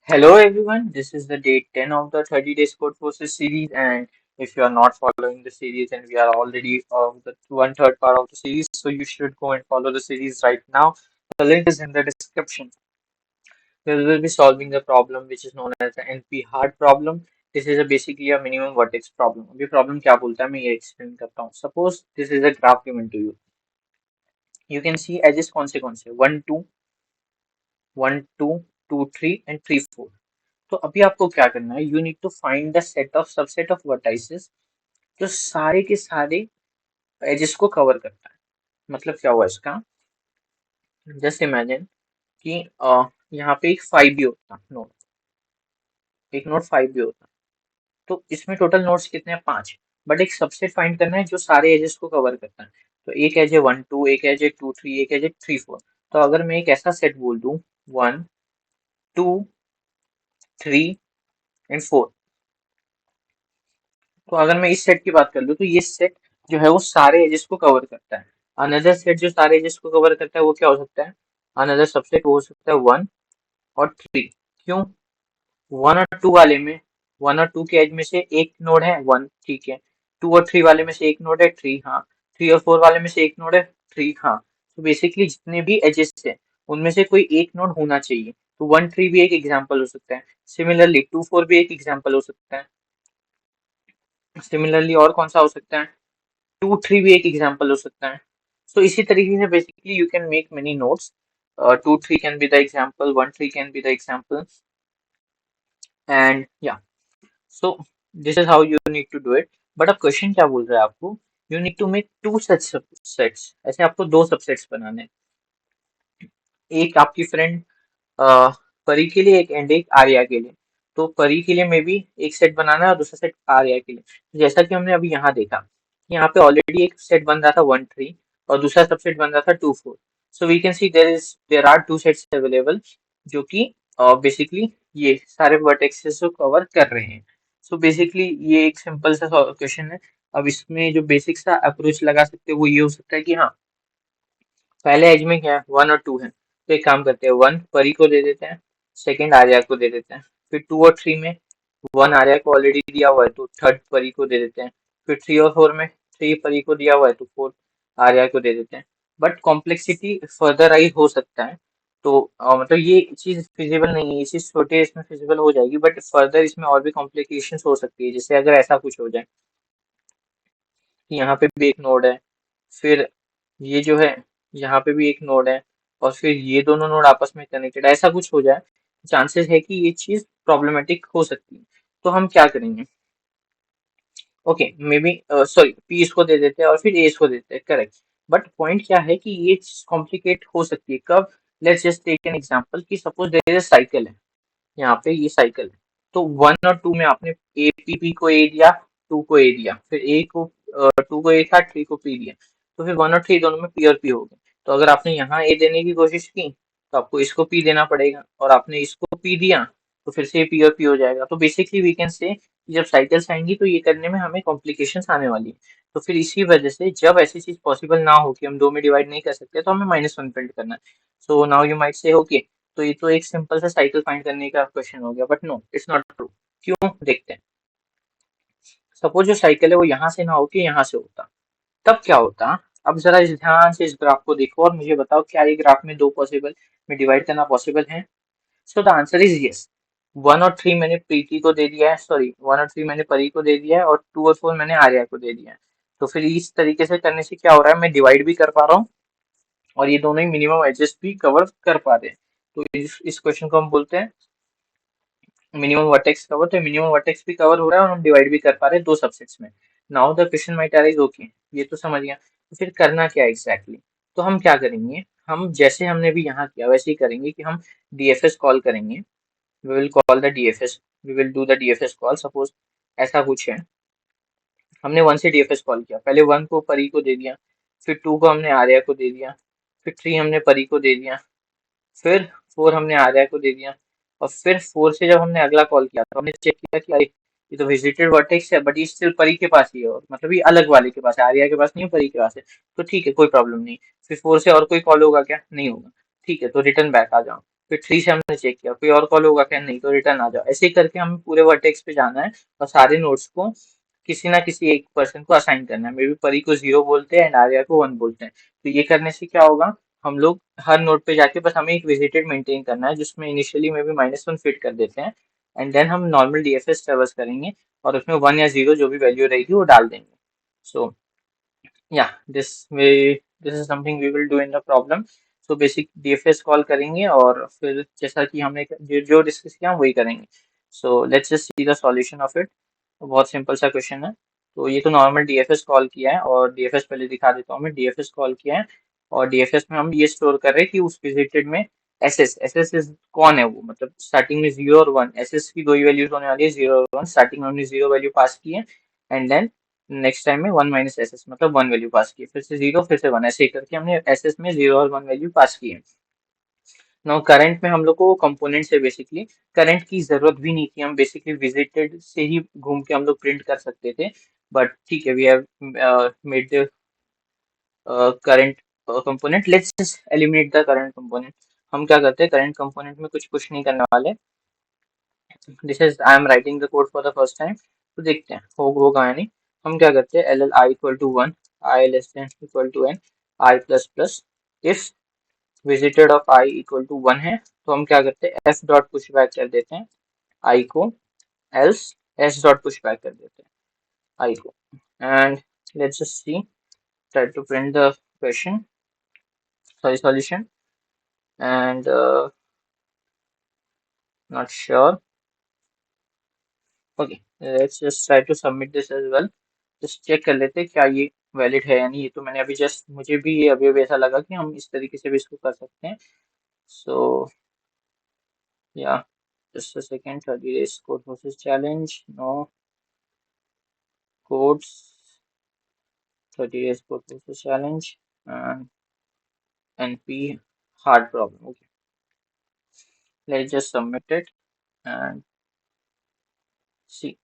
Hello everyone, this is the day 10 of the 30 days code forces series, and if you are not following the series and we are already of the one third part of the series, so you should go and follow the series right now. The link is in the description. We will be solving the problem which is known as the NP hard problem. This is basically a minimum vertex problem. अभी problem क्या बोलता है मैं ये explain करता हूँ. Suppose this is a graph given to you. You can see edges कौन से 1 2 1 2 2 3 and 3 4. तो अभी आपको क्या करना है, you need to find the set of subset of vertices जो सारे के सारे एजेस को कवर करता है. मतलब क्या हुआ इसका, जस्ट इमेजिन कि यहाँ पे एक 5 भी होता नोड, एक नोड 5 भी होता, तो इसमें टोटल नोड्स कितने हैं 5, बट एक सबसेट फाइंड करना है जो सारे एजेस को कवर करता है. तो एक एज है 1 2, एक एज है 2 3, एक एज है 3 4. तो अगर मैं एक ऐसा सेट बोल दूं 1 2 3 एंड 4, तो अगर मैं इस सेट की बात कर लूँ तो ये सेट जो है वो सारे एजेस को कवर करता है. अनदर सेट जो सारे एजेस को कवर करता है वो क्या हो सकता है, अनदर सबसेट हो सकता है 1 और 3. क्यों, 1 और 2 वाले में 1 और 2 के एज में से एक नोड है 1, ठीक है. 2 और 3 वाले में से एक नोड है 3, हाँ. 3 और 4 वाले में से एक नोड है 3, हाँ. तो बेसिकली जितने भी एजेस है उनमें से कोई एक नोड होना चाहिए. तो 1 3 भी एक एग्जाम्पल हो सकता है. सिमिलरली 2 4 भी एक एग्जाम्पल हो सकता है. सिमिलरली और कौन सा हो सकता है, 2 3 भी एक एग्जांपल हो सकता है. सो इसी तरीके से basically you can make many notes. 2 3 can be the example, 1 3 can be the example, and या so this is how you need to do it. But अब क्वेश्चन क्या बोल रहा है आपको, you need to make two such subsets. ऐसे आपको दो सबसेट्स बनाने हैं, एक आपकी फ्रेंड परी के लिए, एक एंड एक आर्या के लिए. तो परी के लिए मे बी एक सेट बनाना है और दूसरा सेट आर्या के लिए. तो जैसा कि हमने अभी यहाँ देखा, यहाँ पे ऑलरेडी एक सेट बन रहा था 1 3 और दूसरा सबसेट बन रहा था 2 4. So we can see there are two sets available जो कि बेसिकली ये सारे वर्टेक्सेस को कवर कर रहे हैं. सो बेसिकली ये एक सिंपल सा क्वेश्चन है. अब इसमें जो बेसिक सा अप्रोच लगा सकते हैं वो ये हो सकता है कि हाँ, पहले एज में क्या है 1 और 2 है, तो एक काम करते हैं 1 परी को दे देते हैं, सेकंड आर्या को दे देते हैं. फिर 2 और 3 में 1 आर्या को ऑलरेडी दिया हुआ है तो थर्ड परी को दे देते हैं. फिर 3 और 4 में 3 परी को दिया हुआ है तो 4 आर्या को दे देते हैं. बट कॉम्प्लेक्सिटी फर्दर आई हो सकता है. तो मतलब ये चीज फिजिबल नहीं है, ये चीज छोटे इसमें फिजिबल हो जाएगी, बट फर्दर इसमें और भी कॉम्प्लिकेशंस हो सकती है. जैसे अगर ऐसा कुछ हो जाए कि यहाँ पे भी एक नोड है, फिर ये जो है यहाँ पे भी एक नोड है, और फिर ये दोनों नोड आपस में कनेक्टेड, ऐसा कुछ हो जाए, चांसेस है कि ये चीज प्रॉब्लमेटिक हो सकती है. तो हम क्या करेंगे, okay may be sorry P इसको दे देते हैं और फिर ए इसको देते हैं, करेक्ट. बट पॉइंट क्या है कि ये चीज कॉम्प्लिकेट हो सकती है कब, let's just take an example कि suppose there is a cycle है, यहाँ पे ये साइकिल है. तो 1 और 2 में आपने ए पी को ए दिया, 2 को ए दिया, फिर ए को 2 को ए था, 3 को पी दिया. तो फिर 1 और 3 दोनों में पी और पी हो गए. तो अगर आपने यहाँ ए देने की कोशिश की तो आपको इसको पी देना पड़ेगा, और आपने इसको पी दिया तो फिर से पी और पी हो जाएगा. तो बेसिकली वी कैन से जब साइकिल्स आएंगी तो ये करने में हमें कॉम्प्लिकेशंस आने वाली है. तो फिर इसी वजह से जब ऐसी चीज पॉसिबल ना हो कि हम दो में डिवाइड नहीं कर सकते तो हमें -1 प्रिंट करना है. So now you might say okay, तो ये तो एक सिंपल सा साइकिल फाइंड करने का क्वेश्चन हो गया, but no it's not true. क्यों, देखते हैं. सपोज जो साइकिल है वो यहाँ से ना होके यहाँ से होता, तब क्या होता. अब जरा इस ध्यान से इस ग्राफ को देखो और मुझे बताओ क्या ये ग्राफ में दो पॉसिबल में डिवाइड करना पॉसिबल है. So the answer is yes. 1 और 3 मैंने प्रीति को दे दिया है, सॉरी 1 और 3 मैंने परी को दे दिया है, और 2 और 4 मैंने आर्या को दे दिया है. तो फिर इस तरीके से करने से क्या हो रहा है, मैं डिवाइड भी कर पा रहा हूँ और ये दोनों ही मिनिमम एडजस्ट भी कवर कर पा रहे हैं. तो इस क्वेश्चन को हम बोलते हैं मिनिमम वर्टेक्स कवर. तो मिनिमम वर्टेक्स भी कवर हो रहा है और हम डिवाइड भी कर पा रहे हैं दो सबसेट्स में. Now the question might arise, okay ये तो समझ गया, तो फिर करना क्या एग्जैक्टली तो हम क्या करेंगे, हम जैसे हमने भी यहाँ किया वैसे ही करेंगे कि हम डीएफएस कॉल करेंगे. We will call the DFS, we will do the DFS call. Suppose ऐसा कुछ है, हमने 1 से डीएफएस कॉल किया, पहले 1 को परी को दे दिया, फिर 2 को हमने आर्या को दे दिया, फिर 3 हमने परी को दे दिया, फिर 4 हमने आर्या को दे दिया, और फिर 4 से जब हमने अगला कॉल किया तो हमने चेक किया कि अरे ये तो विजिटेड वर्टेक्स है, बट ये स्टिल परी के पास ही है, और मतलब ये अलग वाले के पास है, आर्या के पास नहीं है, परी के पास है. तो ठीक है कोई प्रॉब्लम नहीं. फिर 4 से और कोई कॉल होगा क्या, नहीं होगा. ठीक है, तो रिटर्न बैक आ जाओ. फिर 3 से हमने चेक किया कोई और कॉल होगा क्या, नहीं, तो रिटर्न आ जाओ। ऐसे ही करके हमें पूरे वर्टेक्स पे जाना है और सारे नोड्स को किसी ना किसी एक पर्सन को असाइन करना है। मे बी परी को 0 बोलते हैं एंड आर्या को 1 बोलते हैं। तो ये करने से क्या होगा, हम लोग हर नोड पे जाके बस हमें एक विजिटेड मेंटेन करना है, जिसमें इनिशियली में भी -1 फिट कर देते हैं एंड देन हम नॉर्मल डीएफएस ट्रेवर्स करेंगे और उसमें 1 या 0 जो भी वैल्यू रहेगी वो डाल देंगे। सो yeah, this is something we will do in the problem. So basic DFS call करेंगे और फिर जैसा कि हमने जो डिस्कस किया हम वही करेंगे। So let's just see the solution of it. तो बहुत सिंपल सा क्वेश्चन है। तो ये तो नॉर्मल डीएफएस कॉल किया है और डीएफएस पहले दिखा देता हूँ मैं। डीएफएस कॉल किया है और डीएफएस में हम ये स्टोर कर रहे हैं कि उस विजिटेड में एसएस इज कौन है वो, मतलब स्टार्टिंग में 0 और 1, एसएस की दो ही वैल्यूज होने वाली है 0 और 1। स्टार्टिंग में हमने 0 वैल्यू पास की है एंड देन नेक्स्ट टाइम में 1 माइनस एस एस, मतलब 1 वैल्यू पास की, फिर से 0 फिर से 1, ऐसे ही करके हमने एस एस में 0 और 1 वैल्यू पास की है। नाउ करंट में हम लोग को कंपोनेंट से बेसिकली करंट की जरूरत भी नहीं थी, हम बेसिकली विजिटेड से ही घूम के हम लोग प्रिंट कर सकते थे। बट ठीक है, we have made the current component, let's just eliminate the current component. हम क्या करते हैं, करंट कंपोनेंट में कुछ पुश नहीं करने वाले। This is I am writing the code for the first time, तो देखते हैं होगा या नहीं। हम क्या करते हैं, l l i equal to 1, i less than equal to n, i plus plus. If visited of i equal to 1 है तो हम क्या करते हैं, एफ डॉट पुश बैक कर देते हैं आई को, else s dot push back कर देते हैं आई को। And let's just see, try to print the question, sorry solution, and not sure. Okay, let's just try to submit this as well. Just check कर लेते हैं क्या ये valid है या नहीं। ये तो मैंने अभी जस्ट, मुझे भी ये अभी ऐसा लगा कि हम इस तरीके से भी इसको कर सकते हैं। सो या just a second, 30 days code process challenge, no codes, 30 days code process challenge, and NP hard problem. Okay, let's just submit it and see.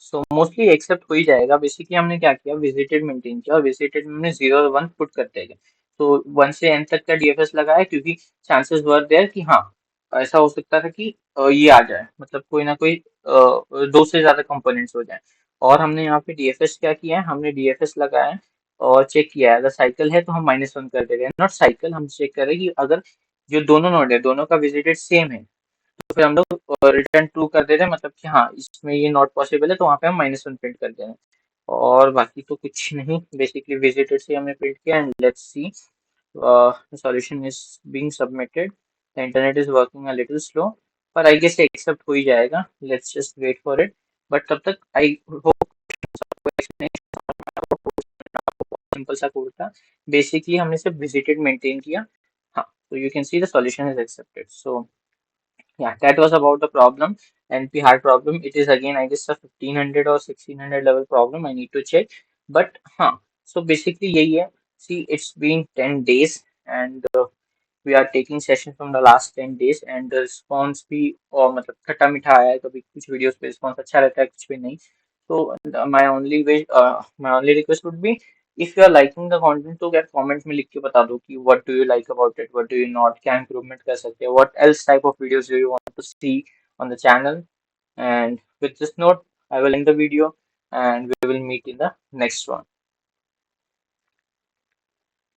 So mostly accept हो ही जाएगा। बेसिकली हमने क्या किया, विजिटेड मेंटेन किया और विजिटेड में हमने 0 और 1 पुट करते गए। तो 1 से n तक का डीएफएस लगाया क्योंकि चांसेस वर देयर कि हाँ ऐसा हो सकता था कि ये आ जाए, मतलब कोई ना कोई 2 से ज्यादा कंपोनेंट्स हो जाए। और हमने यहाँ पे डीएफएस क्या किया है, हमने डीएफएस लगाया है और चेक किया है, अगर साइकिल है तो हम -1 कर दे रहे हैं, नॉट साइकिल। हम चेक कर रहे हैं कि अगर जो दोनों नोड है दोनों का विजिटेड सेम है तो फिर हम लोग रिटर्न ट्रू कर दे रहे हैं, मतलब कि हाँ इसमें ये नॉट पॉसिबल है तो वहाँ पे हम -1 प्रिंट कर दे रहे हैं। और बाकी तो कुछ नहीं, बेसिकली विजिटेड से हमने प्रिंट किया and let's see solution is being submitted, the internet is working a little slow, पर आई गेस एक्सेप्ट हो ही जाएगा। Let's just wait for it. But तब तक आई होप सिंपल सा कोड था, बेसिकली हमने सिर्फ विजिटेड मेंटेन किया। हाँ, तो you can see the solution is accepted. So yeah, that was about the problem. NP hard problem. It is again, I guess, a 1500 or 1600 level problem. I need to check. But huh. So basically, yeah. See, it's been 10 days, and we are taking sessions from the last 10 days, and the response भी और मतलब खट्टा मीठा आया है। कभी कुछ videos पे रिस्पॉन्स अच्छा रहता है, कुछ भी नहीं। So my only request would be, if you are liking the content तो क्या comment में लिख के बता दो कि what do you like about it, what do you not, क्या improvement कर सकते हैं, what else type of videos do you want to see on the channel. And with this note, I will end the video and we will meet in the next one.